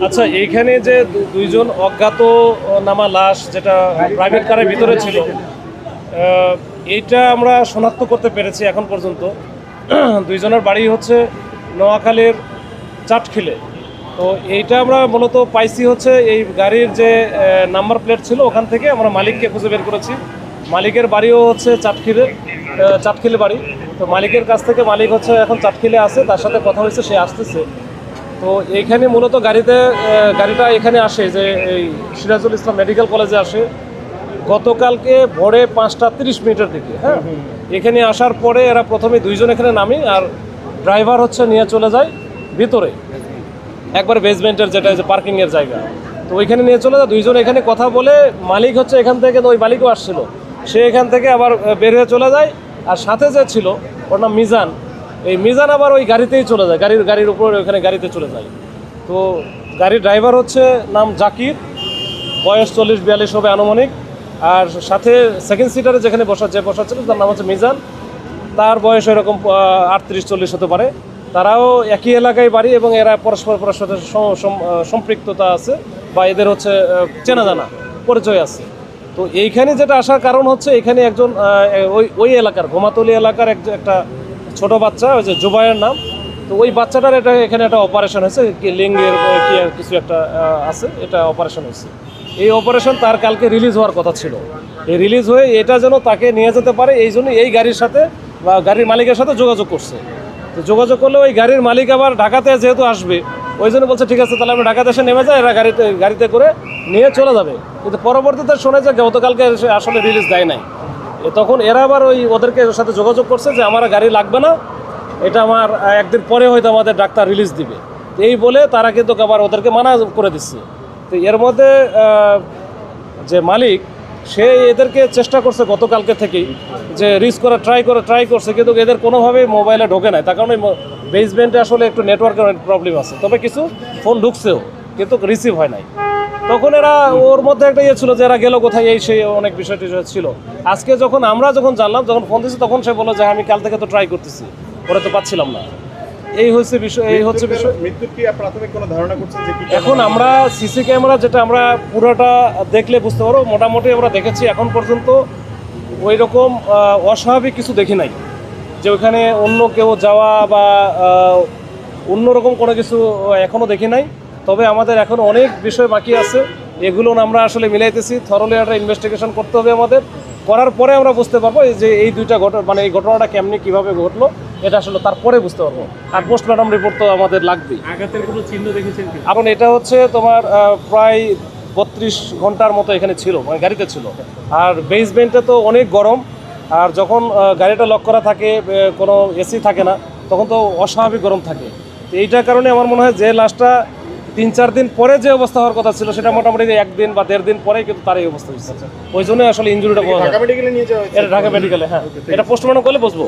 আচ্ছা, এইখানে যে দুইজন অজ্ঞাত নামা লাশ যেটা প্রাইভেট কারের ভিতরে ছিল, এইটা আমরা শনাক্ত করতে পেরেছি এখন পর্যন্ত। দুইজনের বাড়ি হচ্ছে নোয়াখালীর চাটখিলে। তো এইটা আমরা মূলত পাইছি হচ্ছে এই গাড়ির যে নাম্বার প্লেট ছিল ওখান থেকে আমরা মালিককে খুঁজে বের করেছি। মালিকের বাড়িও হচ্ছে চাটখিলে বাড়ি। তো মালিকের কাছ থেকে মালিক হচ্ছে এখন চাটখিলে আছে, তার সাথে কথা হয়েছে, সে আসতেছে। তো এইখানে মূলত গাড়িটা এখানে আসে যে এই সিরাজুল ইসলাম মেডিকেল কলেজে আসে গতকালকে ভোরে 5টা 30 মিনিটের দিকে। হ্যাঁ, এখানে আসার পরে এরা প্রথমে দুইজন এখানে নামি, আর ড্রাইভার হচ্ছে নিয়ে চলে যায় ভিতরে একবার বেসমেন্টের যেটা যে পার্কিংয়ের জায়গা। তো ওইখানে নিয়ে চলে যায়, দুইজন এখানে কথা বলে মালিক হচ্ছে এখান থেকে, ওই মালিকও আসছিল, সে এখান থেকে আবার বের হয়ে চলে যায়। আর সাথে যে ছিল ওর নাম মিজান, এই মিজান আবার ওই গাড়িতেই চলে যায়, গাড়ির উপর ওখানে গাড়িতে চলে যায়। তো গাড়ির ড্রাইভার হচ্ছে নাম জাকির, বয়স 40-42 হবে আনুমানিক। আর সাথে সেকেন্ড সিটারে যেখানে বসা ছিল তার নাম হচ্ছে মিজান, তার বয়স এরকম 38-40 হতে পারে। তারাও একই এলাকায় বাড়ি এবং এরা পরস্পর সাথে সম্পৃক্ততা আছে বা এদের হচ্ছে চেনা জানা পরিচয় আছে। তো এইখানে যেটা আসার কারণ হচ্ছে এখানে একজন ওই এলাকার ঘোমাতলি এলাকার একটা ছোট বাচ্চা, ওই যে জুবাইয়ের নাম, তো ওই বাচ্চাটার এখানে একটা অপারেশন হয়েছে, লিঙ্গের কি কিছু একটা আছে, এটা অপারেশন হয়েছে। এই অপারেশন তার কালকে রিলিজ হওয়ার কথা ছিল। এই রিলিজ হয়ে এটা যেন তাকে নিয়ে যেতে পারে এই জন্য এই গাড়ির সাথে বা গাড়ির মালিকের সাথে যোগাযোগ করছে। তো যোগাযোগ করলে ওই গাড়ির মালিক আবার ঢাকাতে যেহেতু আসবে, ওই জন্য বলছে ঠিক আছে তাহলে আমরা ঢাকাতে এসে নেমে যাই, এরা গাড়িতে করে নিয়ে চলে যাবে। কিন্তু পরবর্তীতে শোনে যে গতকালকে আসলে রিলিজ দেয় নাই। তখন এরা আবার ওদেরকে সাথে যোগাযোগ করছে যে আমার গাড়ি লাগবে না, এটা আমার একদিন পরে হয়তো আমাদের ডাক্তার রিলিজ দিবে, এই বলে তারা কিন্তু আবার ওদেরকে মানা করে দিচ্ছে। তো এর মধ্যে যে মালিক সে এদেরকে চেষ্টা করছে গতকালকে থেকেই যে রিস্ক করা ট্রাই করছে, কিন্তু এদের কোনোভাবেই মোবাইলে ঢোকে নাই। তার কারণে বেসমেন্টে আসলে একটু নেটওয়ার্কের প্রবলেম আছে, তবে কিছু ফোন ঢুকছেও কিন্তু রিসিভ হয় নাই। তখন এরা ওর মধ্যে একটা ছিল যে এরা গেল কোথায়, সেই অনেক বিষয়টি ছিল। আজকে আমরা যখন জানলাম, যখন ফোন দিচ্ছি, তখন সে বললো যে আমি কাল থেকে তো ট্রাই করতেছি, পরে তো পাচ্ছিলাম না। এই হচ্ছে বিষয়। মৃত্যুর কি প্রাথমিক কোনো ধারণা করছেন যে কি? এখন আমরা সিসি ক্যামেরা যেটা আমরা পুরোটা দেখলে বুঝতে পারবো, মোটামুটি আমরা দেখেছি এখন পর্যন্ত ওই রকম অস্বাভাবিক কিছু দেখি নাই যে ওখানে অন্য কেউ যাওয়া বা অন্যরকম কোনো কিছু এখনও দেখি নাই। তবে আমাদের এখন অনেক বিষয় বাকি আছে, এগুলো আমরা আসলে মিলাইতেছি। থরলি একটা ইনভেস্টিগেশন করতে হবে আমাদের, করার পরে আমরা বুঝতে পারবো যে এই দুইটা এই ঘটনাটা কেমনি কিভাবে ঘটলো, এটা আসলে তারপরে বুঝতে পারবো। আর পোস্টমর্টম রিপোর্ট তো আমাদের লাগবেই। আঘাতের কোনো চিহ্ন দেখেছেন? এখন এটা হচ্ছে তোমার প্রায় 32 ঘন্টার মতো এখানে ছিল, মানে গাড়িতে ছিল। আর বেসমেন্টে তো অনেক গরম, আর যখন গাড়িটা লক করা থাকে, কোনো এসি থাকে না, তখন তো অস্বাভাবিক গরম থাকে। তো এইটার কারণে আমার মনে হয় যে লাশটা 3-4 দিন পরে যে অবস্থা হওয়ার কথা ছিল, সেটা মোটামুটি 1 দিন বা 1.5 দিন পরেই কিন্তু তার এই অবস্থা হয়েছে। ওই জন্যই আসলে ইঞ্জুরিটা পাওয়া যায়। ঢাকা মেডিকেলে নিয়ে যাওয়া হয়েছে? এটা ঢাকা মেডিকেলে, হ্যাঁ। এটা পোস্টমর্টম করলে বুঝবো।